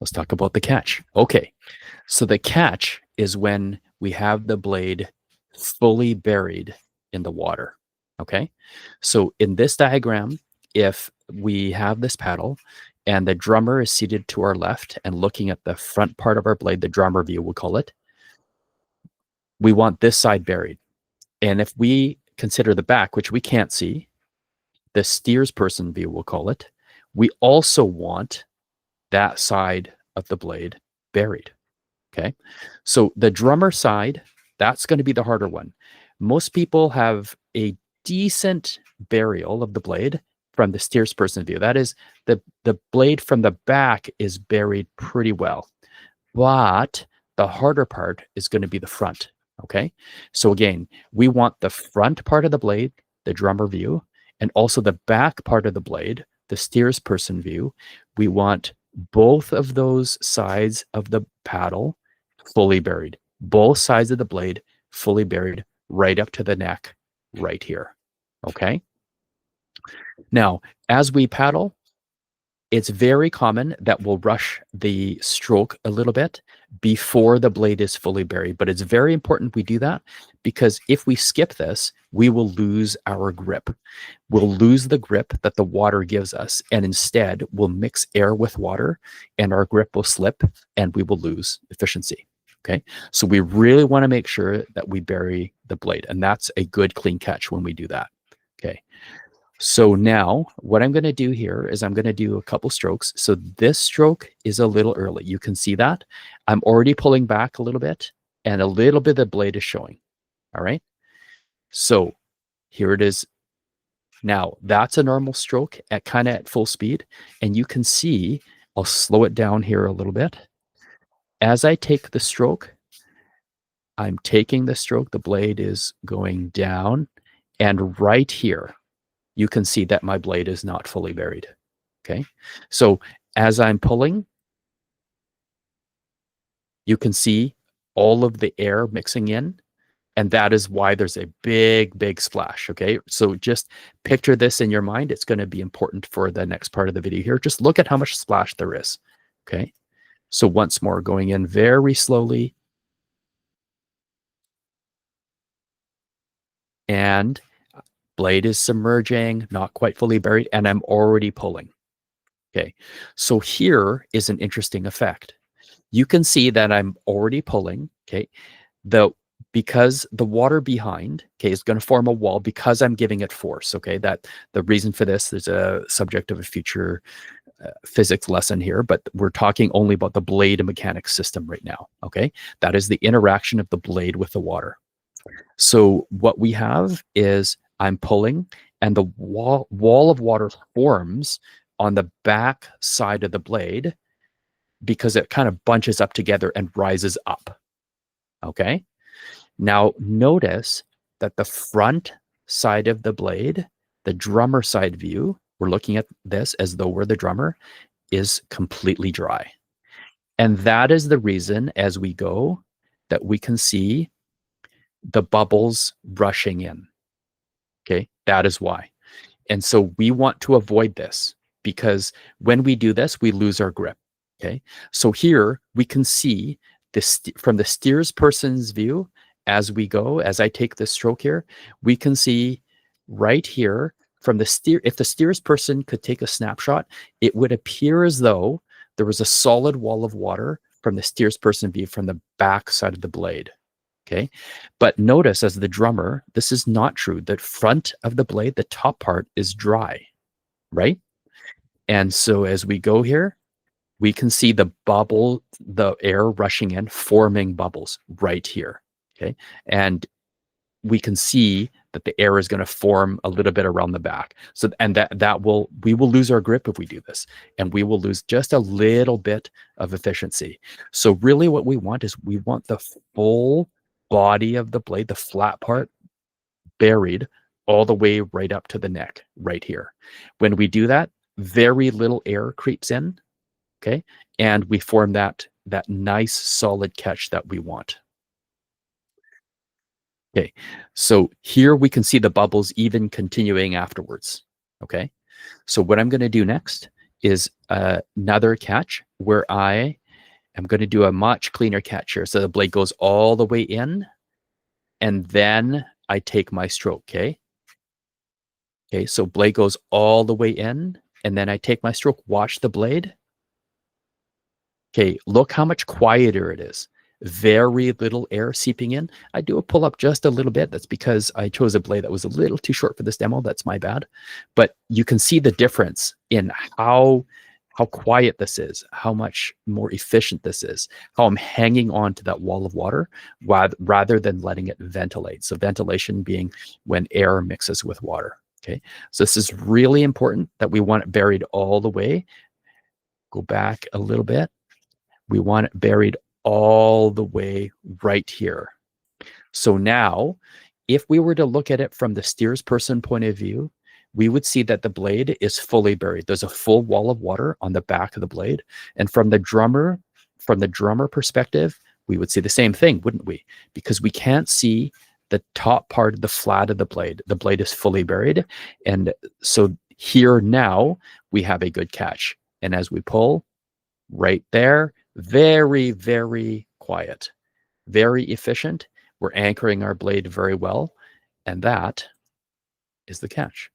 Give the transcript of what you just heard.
let's talk about the catch. Okay, so the catch is when we have the blade fully buried in the water. Okay, so in this diagram, if we have this paddle and the drummer is seated to our left and looking at the front part of our blade, the drummer view, we'll call it, we want this side buried. And if we consider the back, which we can't see, the steersperson view, we'll call it, we also want that side of the blade buried. Okay, so the drummer side, that's going to be the harder one. Most people have a decent burial of the blade from the steersperson view. That is, the blade from the back is buried pretty well. But the harder part is going to be the front. Okay, so again, we want the front part of the blade, the drummer view, and also the back part of the blade, the steersperson view. We want both of those sides of the paddle fully buried. Both sides of the blade fully buried right up to the neck right here. Okay? Now, as we paddle, it's very common that we'll rush the stroke a little bit before the blade is fully buried. But it's very important we do that, because if we skip this, we will lose our grip. We'll lose the grip that the water gives us, and instead we'll mix air with water and our grip will slip and we will lose efficiency. Okay, so we really want to make sure that we bury the blade, and that's a good clean catch when we do that. Okay. So now what I'm going to do here is I'm going to do a couple strokes. So this stroke is a little early. You can see that. I'm already pulling back a little bit and a little bit of the blade is showing. All right. So here it is. Now that's a normal stroke at kind of at full speed. And you can see, I'll slow it down here a little bit. As I take the stroke, I'm taking the stroke, the blade is going down, and right here, you can see that my blade is not fully buried. Okay, so as I'm pulling, you can see all of the air mixing in, and that is why there's a big, big splash. Okay, so just picture this in your mind. It's going to be important for the next part of the video here. Just look at how much splash there is. Okay, so once more, going in very slowly, and blade is submerging, not quite fully buried, and I'm already pulling. Okay, so here is an interesting effect. You can see that I'm already pulling. Okay, because the water behind, okay, is going to form a wall because I'm giving it force. Okay, that the reason for this is a subject of a future physics lesson here, but we're talking only about the blade mechanics system right now. Okay, that is the interaction of the blade with the water. So what we have is I'm pulling, and the wall of water forms on the back side of the blade because it kind of bunches up together and rises up. Okay. Now notice that the front side of the blade, the drummer side view, we're looking at this as though we're the drummer, is completely dry. And that is the reason as we go that we can see the bubbles rushing in. Okay, that is why. And so we want to avoid this, because when we do this, we lose our grip. Okay, so here we can see this from the steersperson's view as we go, as I take this stroke here, we can see right here from the if the steersperson could take a snapshot, it would appear as though there was a solid wall of water from the steersperson view from the back side of the blade. Okay, but notice as the drummer, this is not true. The front of the blade, the top part, is dry, right? And so as we go here, we can see the bubble, the air rushing in, forming bubbles right here. Okay, and we can see that the air is going to form a little bit around the back. So, and we will lose our grip if we do this, and we will lose just a little bit of efficiency. So really what we want is we want the full body of the blade, the flat part, buried all the way right up to the neck right here. When we do that, very little air creeps in, okay? And we form that nice solid catch that we want. Okay, so here we can see the bubbles even continuing afterwards. Okay, so what I'm going to do next is another catch where I am going to do a much cleaner catch here. So the blade goes all the way in, and then I take my stroke, okay? Okay, so blade goes all the way in, and then I take my stroke. Watch the blade. Okay, look how much quieter it is. Very little air seeping in. I do a pull up just a little bit. That's because I chose a blade that was a little too short for this demo. That's my bad. But you can see the difference in how quiet this is, how much more efficient this is, how I'm hanging on to that wall of water rather than letting it ventilate. So ventilation being when air mixes with water. Okay, so this is really important that we want it buried all the way. Go back a little bit. We want it buried all the way right here. So now, if we were to look at it from the steersperson point of view, we would see that the blade is fully buried. There's a full wall of water on the back of the blade. And from the drummer perspective, we would see the same thing, wouldn't we? Because we can't see the top part of the flat of the blade. The blade is fully buried. And so here now, we have a good catch. And as we pull, right there, very, very quiet, very efficient. We're anchoring our blade very well. And that is the catch.